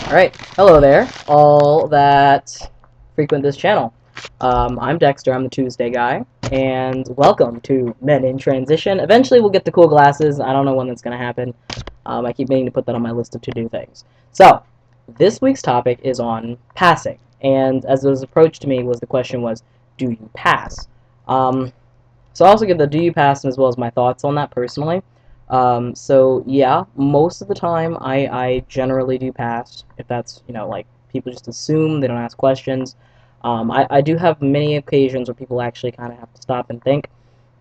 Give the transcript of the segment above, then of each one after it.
Alright, hello there, all that frequent this channel. I'm Dexter, I'm the Tuesday guy, and welcome to Men in Transition. Eventually we'll get the cool glasses, I don't know when that's going to happen. I keep meaning to put that on my list of to-do things. So, this week's topic is on passing, and as it was approached to me the question was, do you pass? So I'll also give the do you pass as well as my thoughts on that personally. So yeah, most of the time I generally do pass. If that's, like people just assume, they don't ask questions. I do have many occasions where people actually kind of have to stop and think.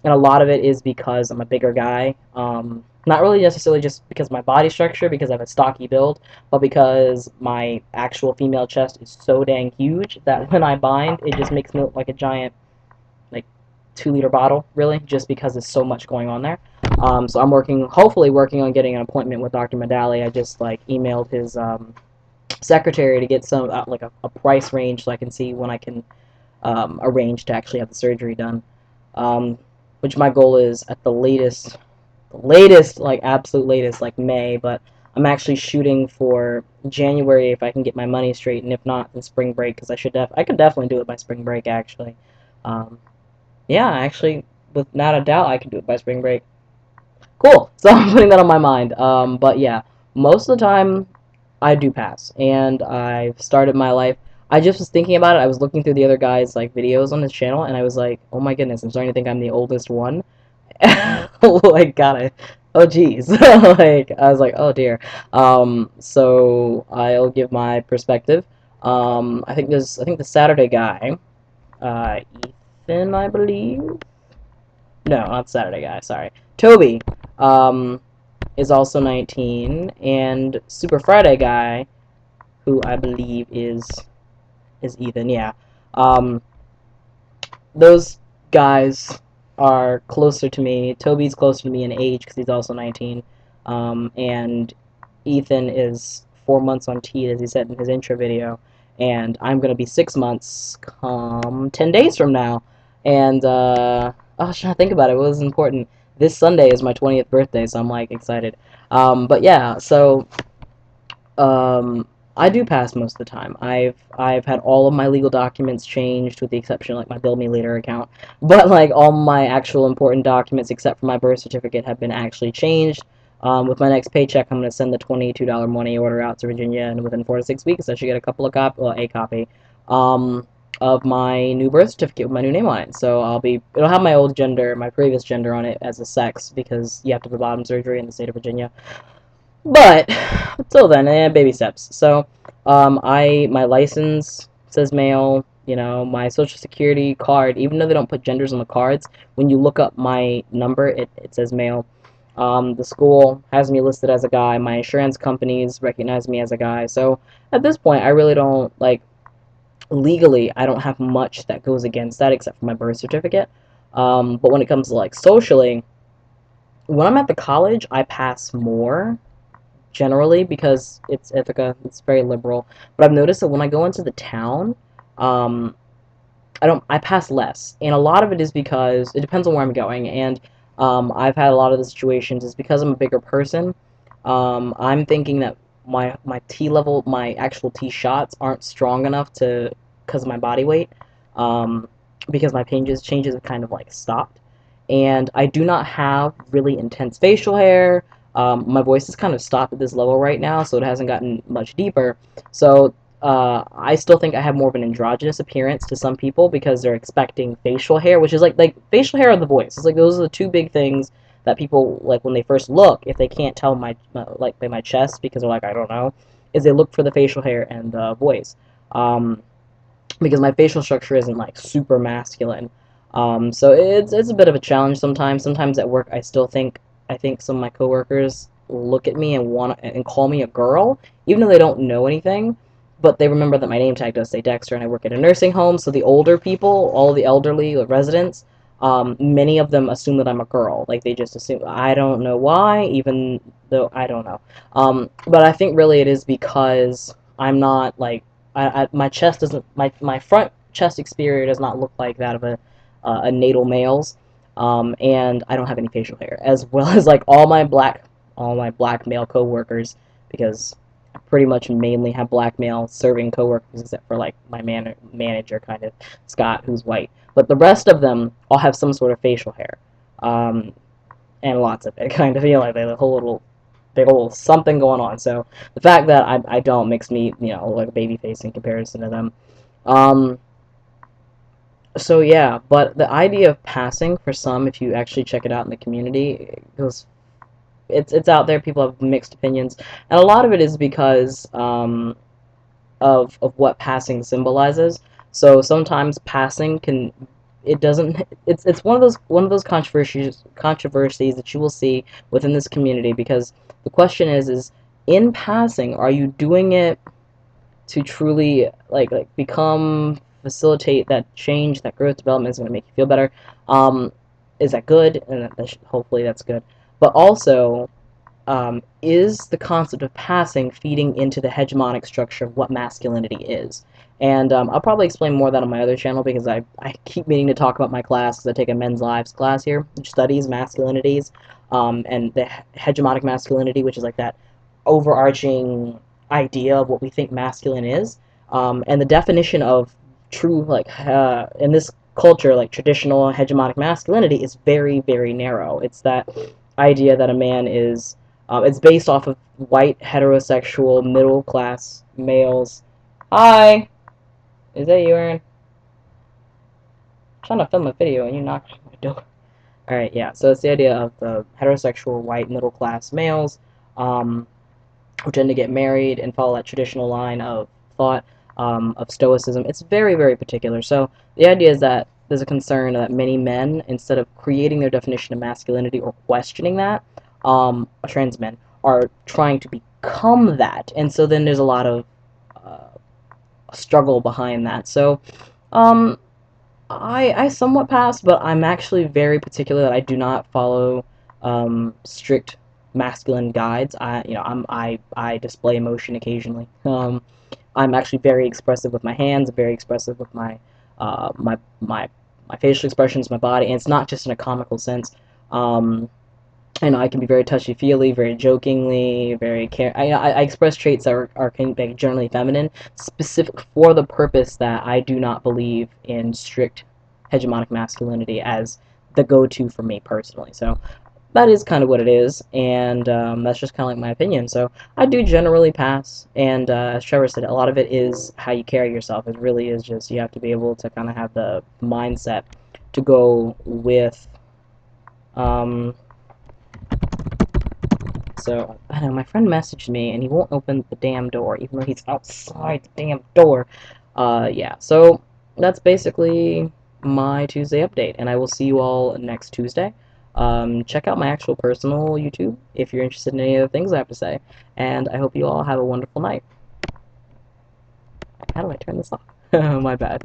And a lot of it is because I'm a bigger guy. Not really necessarily just because of my body structure, because I have a stocky build, but because my actual female chest is so dang huge that when I bind, it just makes me look like a giant, like, 2-liter bottle, really, just because there's so much going on there. So I'm hopefully working on getting an appointment with Dr. Medali. I just, emailed his secretary to get some, a price range so I can see when I can arrange to actually have the surgery done. Which my goal is at the latest, like, absolute latest, like May, but I'm actually shooting for January if I can get my money straight, and if not, then spring break, because I could definitely do it by spring break, actually. Um, yeah, actually, without a doubt, I can do it by spring break. Cool. So I'm putting that on my mind. But yeah, most of the time I do pass, and I've started my life. I just was thinking about it. I was looking through the other guys' videos on his channel, and I was like, oh my goodness, I'm starting to think I'm the oldest one. Like, God, oh geez, like I was like, oh dear. So I'll give my perspective. I think the Saturday guy, Ethan, I believe. No, not Saturday guy. Sorry, Toby. Um, is also 19, and Super Friday guy, who I believe is Ethan. Yeah. Um, those guys are closer to me. Toby's closer to me in age because he's also 19, and Ethan is 4 months on T, as he said in his intro video, and I'm gonna be 6 months come 10 days from now. And I was trying to think about it. What was important? This Sunday is my 20th birthday, so I'm like excited. But yeah, so um, I do pass most of the time. I've had all of my legal documents changed, with the exception of, like, my Bill Me Later account. But, like, all my actual important documents, except for my birth certificate, have been actually changed. With my next paycheck, I'm going to send the $22 money order out to Virginia, and within 4 to 6 weeks, I should get a copy, um, of my new birth certificate with my new name on it. So it'll have my old gender, my previous gender on it as a sex, because you have to have bottom surgery in the state of Virginia. But until then, baby steps. So, my license says male. My social security card, even though they don't put genders on the cards, when you look up my number, it says male. The school has me listed as a guy. My insurance companies recognize me as a guy. So at this point, I really don't, like, legally, I don't have much that goes against that except for my birth certificate. But when it comes to, like, socially, when I'm at the college, I pass more generally because it's Ithaca. It's very liberal. But I've noticed that when I go into the town, um, I pass less, and a lot of it is because it depends on where I'm going. And I've had a lot of the situations is because I'm a bigger person. I'm thinking that my T level, my actual T shots aren't strong enough to because of my body weight. Um, because my changes have kind of, like, stopped, and I do not have really intense facial hair. My voice is kind of stopped at this level right now, so it hasn't gotten much deeper. So I still think I have more of an androgynous appearance to some people because they're expecting facial hair, which is like facial hair or the voice. It's like those are the two big things that people, like, when they first look, if they can't tell like, by my chest, because they're like, I don't know, is they look for the facial hair and the voice. Um, because my facial structure isn't, like, super masculine. So it's a bit of a challenge sometimes. Sometimes at work, I think some of my coworkers look at me and call me a girl, even though they don't know anything. But they remember that my name tag does say Dexter, and I work at a nursing home. So the older people, all the elderly residents, many of them assume that I'm a girl. Like, they just assume. I don't know why, even though I don't know. But I think really it is because I'm not, like, my chest doesn't, my front chest exterior does not look like that of a natal male's, and I don't have any facial hair, as well as, like, all my black male coworkers, because pretty much mainly have black male serving coworkers, except for like my manager, kind of Scott, who's white. But the rest of them all have some sort of facial hair, um, and lots of it, kind of. Like they have a whole little big old something going on. So the fact that I don't mix meat, like a baby face in comparison to them. Um, so yeah, but the idea of passing for some, if you actually check it out in the community, goes it's out there. People have mixed opinions, and a lot of it is because of what passing symbolizes. So sometimes passing can it doesn't it's one of those controversies that you will see within this community, because the question is in passing, are you doing it to truly like become facilitate that change, that growth development is going to make you feel better? um is that good? And hopefully that's good. But also, is the concept of passing feeding into the hegemonic structure of what masculinity is? And I'll probably explain more of that on my other channel, because I keep meaning to talk about my class, because I take a men's lives class here, which studies masculinities, and the hegemonic masculinity, which is like that overarching idea of what we think masculine is, and the definition of true, like, in this culture, like traditional hegemonic masculinity is very, very narrow. It's that idea that a man is it's based off of white, heterosexual, middle-class males. Hi! Is that you, Aaron? I'm trying to film a video and you knocked on my door. Alright, yeah, so it's the idea of the heterosexual, white, middle-class males who tend to get married and follow that traditional line of thought, of stoicism. It's very, very particular. So the idea is that there's a concern that many men, instead of creating their definition of masculinity or questioning that, trans men, are trying to become that. And so then there's a lot of uh, struggle behind that. So um, I somewhat pass, but I'm actually very particular that I do not follow strict masculine guides. I display emotion occasionally. I'm actually very expressive with my hands, very expressive with my facial expressions, my body, and it's not just in a comical sense. Um, and I can be very touchy-feely, very jokingly, very I express traits that are generally feminine, specific for the purpose that I do not believe in strict hegemonic masculinity as the go-to for me personally. So that is kind of what it is, and that's just kind of like my opinion. So I do generally pass, and as Trevor said, a lot of it is how you carry yourself. It really is just you have to be able to kind of have the mindset to go with. Um, so I know my friend messaged me, and he won't open the damn door, even though he's outside the damn door. Yeah. So that's basically my Tuesday update, and I will see you all next Tuesday. Check out my actual personal YouTube if you're interested in any of the things I have to say, and I hope you all have a wonderful night. How do I turn this off? My bad.